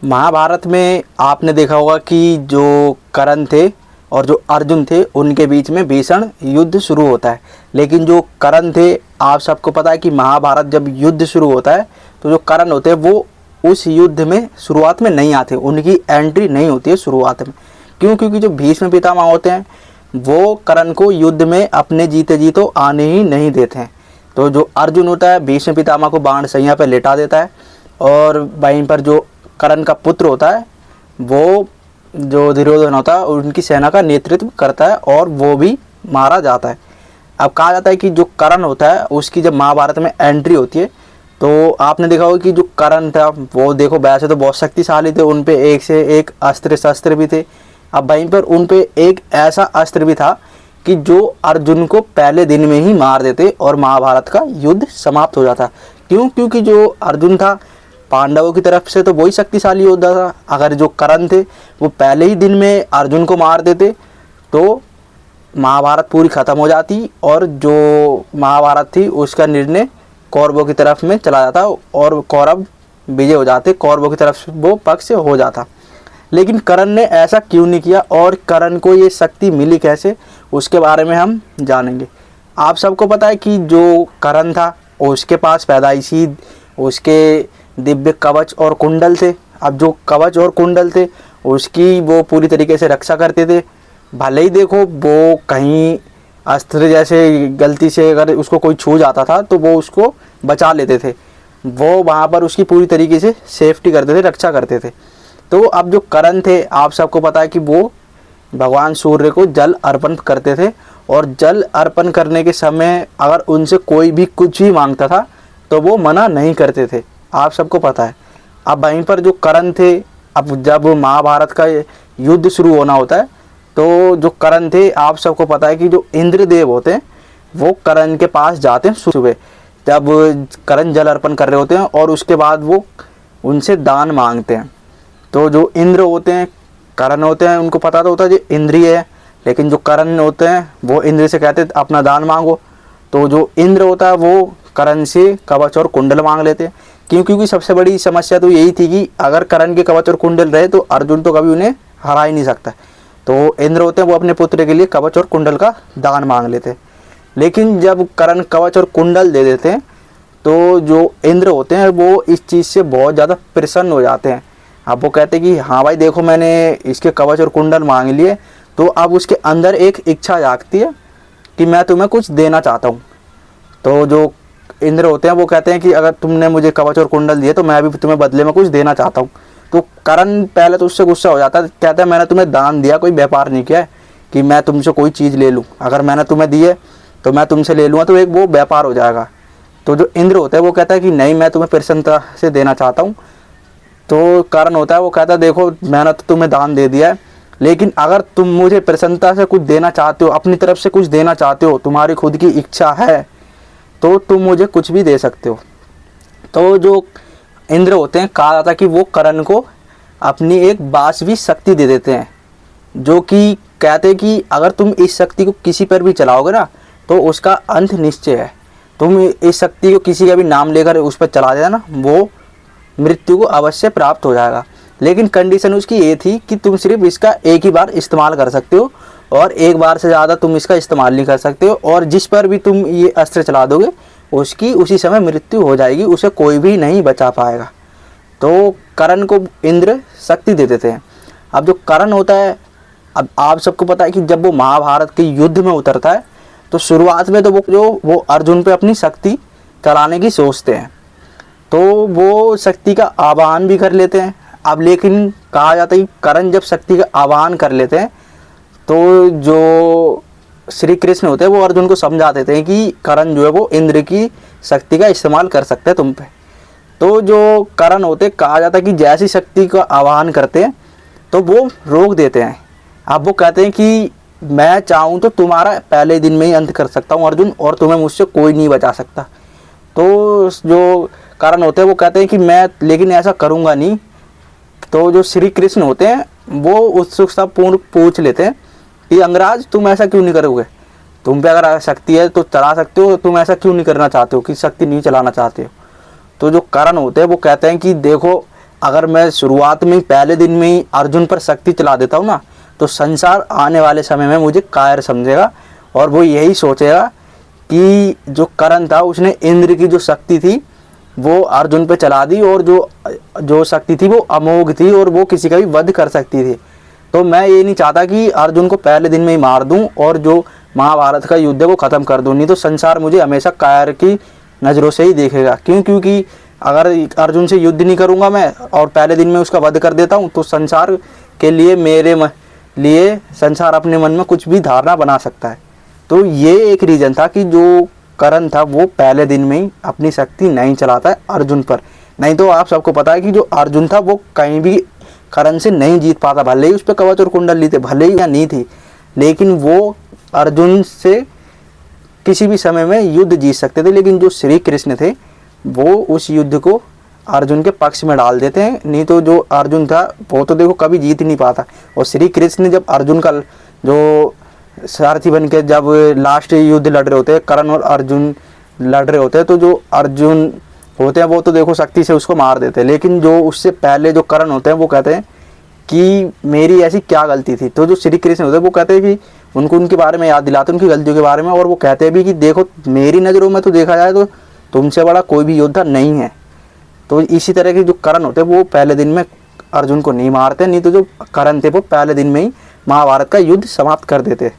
महाभारत में आपने देखा होगा कि जो कर्ण थे और जो अर्जुन थे उनके बीच में भीषण युद्ध शुरू होता है। लेकिन जो कर्ण थे, आप सबको पता है कि महाभारत जब युद्ध शुरू होता है तो जो कर्ण होते हैं वो उस युद्ध में शुरुआत में नहीं आते, उनकी एंट्री नहीं होती है शुरुआत में। क्यों? क्योंकि जो भीष्म पितामह होते हैं वो कर्ण को युद्ध में अपने जीते जी तो आने ही नहीं देते हैं। तो जो अर्जुन होता है भीष्म पितामह को बाण सैया पर लेटा देता है और वहीं पर जो कर्ण का पुत्र होता है वो जो दुर्योधन होता है उनकी सेना का नेतृत्व करता है और वो भी मारा जाता है। अब कहा जाता है कि जो कर्ण होता है उसकी जब महाभारत में एंट्री होती है तो आपने देखा होगा कि जो कर्ण था वो देखो वैसे तो बहुत शक्तिशाली थे, उन पे एक से एक अस्त्र शस्त्र भी थे। अब वहीं पर उन पे एक ऐसा अस्त्र भी था कि जो अर्जुन को पहले दिन में ही मार देते और महाभारत का युद्ध समाप्त हो जाता। क्यों? क्योंकि जो अर्जुन था पांडवों की तरफ से तो वही शक्तिशाली योद्धा था। अगर जो कर्ण थे वो पहले ही दिन में अर्जुन को मार देते तो महाभारत पूरी ख़त्म हो जाती और जो महाभारत थी उसका निर्णय कौरवों की तरफ में चला जाता और कौरव विजय हो जाते, कौरवों की तरफ वो पक्ष हो जाता। लेकिन कर्ण ने ऐसा क्यों नहीं किया और कर्ण को ये शक्ति मिली कैसे, उसके बारे में हम जानेंगे। आप सबको पता है कि जो कर्ण था उसके पास पैदाइशी उसके दिव्य कवच और कुंडल थे। अब जो कवच और कुंडल थे उसकी वो पूरी तरीके से रक्षा करते थे। भले ही देखो वो कहीं अस्त्र जैसे गलती से अगर उसको कोई छू जाता था तो वो उसको बचा लेते थे, वो वहाँ पर उसकी पूरी तरीके से सेफ्टी करते थे, रक्षा करते थे। तो अब जो कर्ण थे आप सबको पता है कि वो भगवान सूर्य को जल अर्पण करते थे और जल अर्पण करने के समय अगर उनसे कोई भी कुछ भी मांगता था तो वो मना नहीं करते थे, आप सबको पता है। अब वहीं पर जो कर्ण थे, अब जब महाभारत का युद्ध शुरू होना होता है तो जो कर्ण थे आप सबको पता है कि जो इंद्रदेव होते हैं वो कर्ण के पास जाते हैं सुबह, जब कर्ण जल अर्पण कर रहे होते हैं और उसके बाद वो उनसे दान मांगते हैं। तो जो इंद्र होते हैं, कर्ण होते हैं, उनको पता तो होता है जो इंद्रिय है, लेकिन जो कर्ण होते हैं वो इंद्र से कहते हैं अपना दान मांगो। तो जो इंद्र होता है वो कर्ण से कवच और कुंडल मांग लेते हैं। क्योंकि सबसे बड़ी समस्या तो यही थी कि अगर कर्ण के कवच और कुंडल रहे तो अर्जुन तो कभी उन्हें हरा ही नहीं सकता। तो इंद्र होते हैं वो अपने पुत्र के लिए कवच और कुंडल का दान मांग लेते हैं। लेकिन जब कर्ण कवच और कुंडल दे देते हैं तो जो इंद्र होते हैं वो इस चीज़ से बहुत ज़्यादा प्रसन्न हो जाते हैं। अब वो कहते हैं कि हाँ भाई देखो मैंने इसके कवच और कुंडल मांग लिए, तो अब उसके अंदर एक इच्छा जागती है कि मैं तुम्हें कुछ देना चाहता हूँ। तो जो इंद्र होते हैं वो कहते हैं कि अगर तुमने मुझे कवच और कुंडल दिए तो मैं भी तुम्हें बदले में कुछ देना चाहता हूँ। तो कर्ण पहले तो उससे गुस्सा हो जाता है, कहता है मैंने तुम्हें दान दिया, कोई व्यापार नहीं किया है कि मैं तुमसे कोई चीज़ ले लूँ। अगर मैंने तुम्हें दी है तो मैं तुमसे ले लूँगा तो एक वो व्यापार हो जाएगा। तो जो इंद्र होता है वो कहता है कि नहीं मैं तुम्हें प्रसन्नता से देना चाहता हूँ। तो कर्ण होता है वो कहता है देखो मैंने तो तुम्हें दान दे दिया है, लेकिन अगर तुम मुझे प्रसन्नता से कुछ देना चाहते हो, अपनी तरफ से कुछ देना चाहते हो, तुम्हारी खुद की इच्छा है तो तुम मुझे कुछ भी दे सकते हो। तो जो इंद्र होते हैं कहा जाता है कि वो कर्ण को अपनी एक वासवी शक्ति दे देते हैं, जो कि कहते हैं कि अगर तुम इस शक्ति को किसी पर भी चलाओगे ना तो उसका अंत निश्चय है। तुम इस शक्ति को किसी का भी नाम लेकर उस पर चला देना, वो मृत्यु को अवश्य प्राप्त हो जाएगा। लेकिन कंडीशन उसकी ये थी कि तुम सिर्फ इसका एक ही बार इस्तेमाल कर सकते हो और एक बार से ज़्यादा तुम इसका इस्तेमाल नहीं कर सकते हो, और जिस पर भी तुम ये अस्त्र चला दोगे उसकी उसी समय मृत्यु हो जाएगी, उसे कोई भी नहीं बचा पाएगा। तो कर्ण को इंद्र शक्ति दे देते हैं। अब जो कर्ण होता है, अब आप सबको पता है कि जब वो महाभारत के युद्ध में उतरता है तो शुरुआत में तो वो अर्जुन पे अपनी शक्ति चलाने की सोचते हैं, तो वो शक्ति का आवाहन भी कर लेते हैं। अब लेकिन कहा जाता है कि कर्ण जब शक्ति का आवाहन कर लेते हैं तो जो श्री कृष्ण होते हैं वो अर्जुन को समझा देते हैं कि कर्ण जो है वो इंद्र की शक्ति का इस्तेमाल कर सकते हैं तुम पे। तो जो कर्ण होते हैं कहा जाता है कि जैसी शक्ति का आवाहन करते हैं तो वो रोक देते हैं। अब वो कहते हैं कि मैं चाहूँ तो तुम्हारा पहले दिन में ही अंत कर सकता हूँ अर्जुन, और तुम्हें मुझसे कोई नहीं बचा सकता। तो जो कर्ण होते हैं वो कहते हैं कि मैं लेकिन ऐसा करूँगा नहीं। तो जो श्री कृष्ण होते हैं वो उत्सुकता पूर्ण पूछ लेते हैं कि अंगराज तुम ऐसा क्यों नहीं करोगे, तुम पे अगर शक्ति है तो चला सकते हो, तुम ऐसा क्यों नहीं करना चाहते हो कि शक्ति नहीं चलाना चाहते हो। तो जो कर्ण होते हैं वो कहते हैं कि देखो अगर मैं शुरुआत में ही पहले दिन में ही अर्जुन पर शक्ति चला देता हूँ ना, तो संसार आने वाले समय में मुझे कायर समझेगा और वो यही सोचेगा कि जो कर्ण था उसने इंद्र की जो शक्ति थी वो अर्जुन पे चला दी, और जो शक्ति थी वो अमोघ थी और वो किसी का भी वध कर सकती थी। तो मैं ये नहीं चाहता कि अर्जुन को पहले दिन में ही मार दूं और जो महाभारत का युद्ध है वो ख़त्म कर दूं, नहीं तो संसार मुझे हमेशा कायर की नज़रों से ही देखेगा। क्योंकि अगर अर्जुन से युद्ध नहीं करूंगा मैं और पहले दिन में उसका वध कर देता हूं, तो संसार के लिए लिए संसार अपने मन में कुछ भी धारणा बना सकता है। तो ये एक रीज़न था कि जो कर्ण था वो पहले दिन में ही अपनी शक्ति नहीं चलाता है अर्जुन पर। नहीं तो आप सबको पता है कि जो अर्जुन था वो कहीं भी कर्ण से नहीं जीत पाता, भले ही उस पर कवच और कुंडली थे, भले ही या नहीं थी, लेकिन वो अर्जुन से किसी भी समय में युद्ध जीत सकते थे। लेकिन जो श्री कृष्ण थे वो उस युद्ध को अर्जुन के पक्ष में डाल देते हैं, नहीं तो जो अर्जुन था वो तो देखो कभी जीत ही नहीं पाता। और श्री कृष्ण जब अर्जुन का जो सारथी बन के जब लास्ट युद्ध लड़ रहे होते हैं, कर्ण और अर्जुन लड़ रहे होते हैं, तो जो अर्जुन होते हैं वो तो देखो शक्ति से उसको मार देते हैं, लेकिन जो उससे पहले जो कर्ण होते हैं वो कहते हैं कि मेरी ऐसी क्या गलती थी। तो जो श्री कृष्ण होते हैं वो कहते हैं कि उनको उनके बारे में याद दिलाते हैं, उनकी गलतियों के बारे में, और वो कहते भी कि देखो मेरी नज़रों में तो देखा जाए तो तुमसे बड़ा कोई भी योद्धा नहीं है। तो इसी तरह के जो कर्ण होते हैं वो पहले दिन में अर्जुन को नहीं मारते, नहीं तो जो कर्ण थे वो पहले दिन में ही महाभारत का युद्ध समाप्त कर देते।